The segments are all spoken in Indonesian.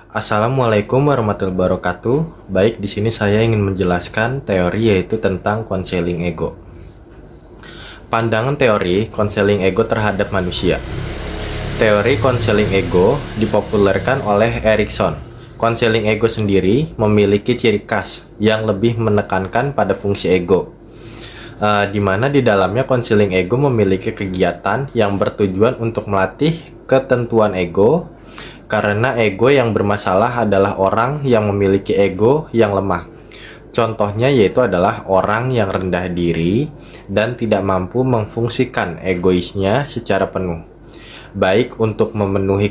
Assalamualaikum warahmatullahi wabarakatuh. Baik, di sini saya ingin menjelaskan teori yaitu tentang konseling ego. Pandangan teori konseling ego terhadap manusia. Teori konseling ego dipopulerkan oleh Erikson. Konseling ego sendiri memiliki ciri khas yang lebih menekankan pada fungsi ego. Di mana di dalamnya konseling ego memiliki kegiatan yang bertujuan untuk melatih ketentuan ego. Karena ego yang bermasalah adalah orang yang memiliki ego yang lemah. Contohnya yaitu adalah orang yang rendah diri dan tidak mampu memfungsikan egoisnya secara penuh, baik untuk memenuhi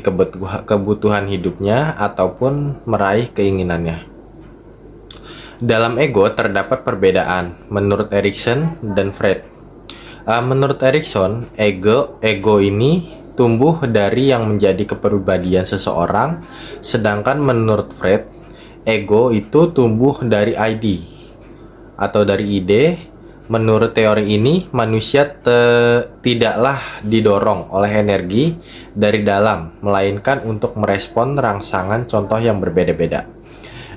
kebutuhan hidupnya ataupun meraih keinginannya. Dalam ego terdapat perbedaan menurut Erikson dan Freud. Menurut Erikson, ego ini tumbuh dari yang menjadi kepribadian seseorang, sedangkan menurut Freud, ego itu tumbuh dari ID atau dari ide. Menurut teori ini, manusia tidaklah didorong oleh energi dari dalam, melainkan untuk merespon rangsangan contoh yang berbeda-beda.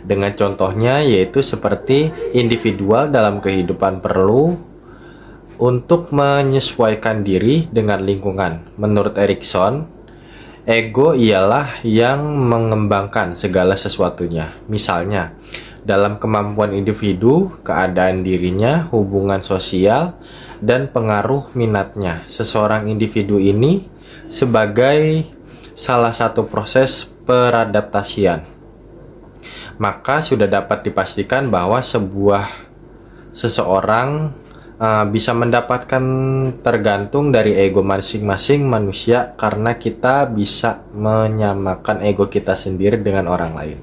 Dengan contohnya yaitu seperti individual dalam kehidupan perlu untuk menyesuaikan diri dengan lingkungan. Menurut Erikson, ego ialah yang mengembangkan segala sesuatunya. Misalnya, dalam kemampuan individu, keadaan dirinya, hubungan sosial, dan pengaruh minatnya. Seseorang individu ini sebagai salah satu proses peradaptasian. Maka sudah dapat dipastikan bahwa seseorang bisa mendapatkan tergantung dari ego masing-masing manusia, karena kita bisa menyamakan ego kita sendiri dengan orang lain.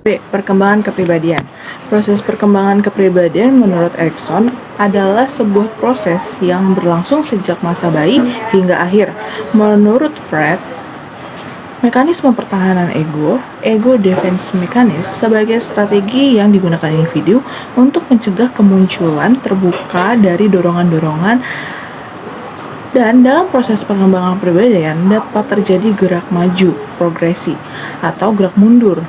B. Perkembangan kepribadian. Proses perkembangan kepribadian menurut Erikson adalah sebuah proses yang berlangsung sejak masa bayi hingga akhir. Menurut Freud, mekanisme pertahanan ego defense mechanism, sebagai strategi yang digunakan individu untuk mencegah kemunculan terbuka dari dorongan-dorongan, dan dalam proses perkembangan kepribadian dapat terjadi gerak maju, progresi, atau gerak mundur,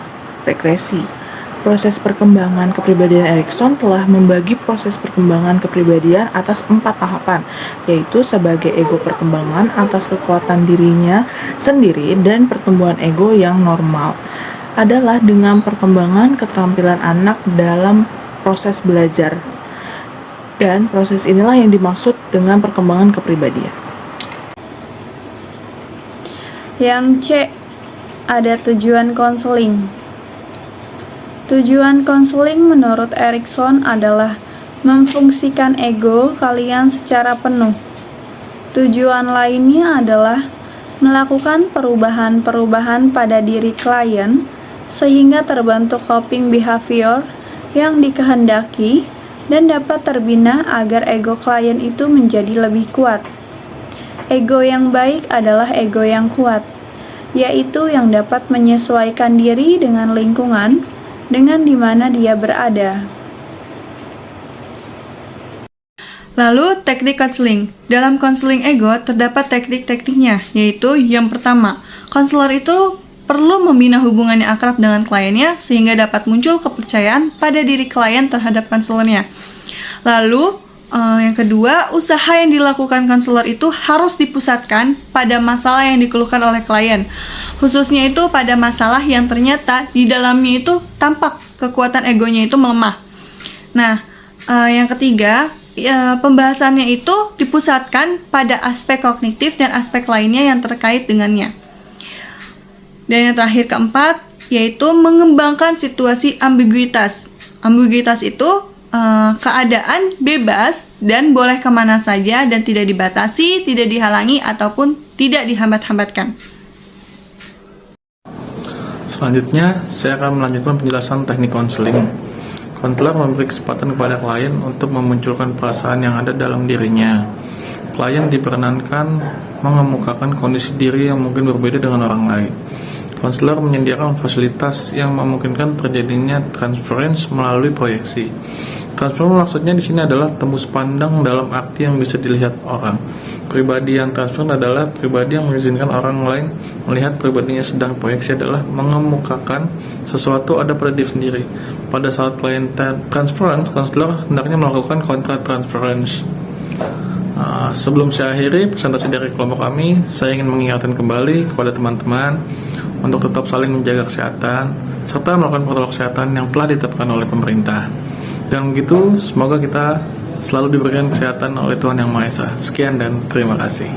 regresi. Proses perkembangan kepribadian Erikson telah membagi proses perkembangan kepribadian atas 4 tahapan, yaitu sebagai ego perkembangan atas kekuatan dirinya sendiri, dan pertumbuhan ego yang normal adalah dengan perkembangan keterampilan anak dalam proses belajar. Dan proses inilah yang dimaksud dengan perkembangan kepribadian. Yang C, ada tujuan konseling. Tujuan konseling menurut Erikson adalah memfungsikan ego kalian secara penuh. Tujuan lainnya adalah melakukan perubahan-perubahan pada diri klien sehingga terbentuk coping behavior yang dikehendaki dan dapat terbina agar ego klien itu menjadi lebih kuat. Ego yang baik adalah ego yang kuat, yaitu yang dapat menyesuaikan diri dengan lingkungan dengan di mana dia berada. Lalu, teknik konseling. Dalam konseling ego terdapat teknik-tekniknya, yaitu yang pertama, konselor itu perlu membina hubungan yang akrab dengan kliennya sehingga dapat muncul kepercayaan pada diri klien terhadap konselornya. Lalu, yang kedua, usaha yang dilakukan konselor itu harus dipusatkan pada masalah yang dikeluhkan oleh klien, khususnya itu pada masalah yang ternyata di dalamnya itu tampak kekuatan egonya itu melemah. Nah, yang ketiga, pembahasannya itu dipusatkan pada aspek kognitif dan aspek lainnya yang terkait dengannya. Dan yang terakhir keempat, yaitu mengembangkan situasi ambiguitas. Ambiguitas itu keadaan bebas dan boleh kemana saja dan tidak dibatasi, tidak dihalangi, ataupun tidak dihambat-hambatkan. Selanjutnya, saya akan melanjutkan penjelasan teknik konseling. Konselor memberi kesempatan kepada klien untuk memunculkan perasaan yang ada dalam dirinya. Klien diperkenankan mengemukakan kondisi diri yang mungkin berbeda dengan orang lain. Konselor menyediakan fasilitas yang memungkinkan terjadinya transference melalui proyeksi. Transfer maksudnya di sini adalah tembus pandang dalam arti yang bisa dilihat orang. Pribadi yang transparan adalah pribadi yang mengizinkan orang lain melihat pribadinya, sedang proyeksi adalah mengemukakan sesuatu ada pada diri sendiri. Pada saat klien transparan, konselor hendaknya melakukan kontra transparency. Sebelum saya akhiri presentasi dari kelompok kami, saya ingin mengingatkan kembali kepada teman-teman untuk tetap saling menjaga kesehatan serta melakukan protokol kesehatan yang telah ditetapkan oleh pemerintah. Dan begitu, semoga kita selalu diberikan kesehatan oleh Tuhan Yang Maha Esa. Sekian dan terima kasih.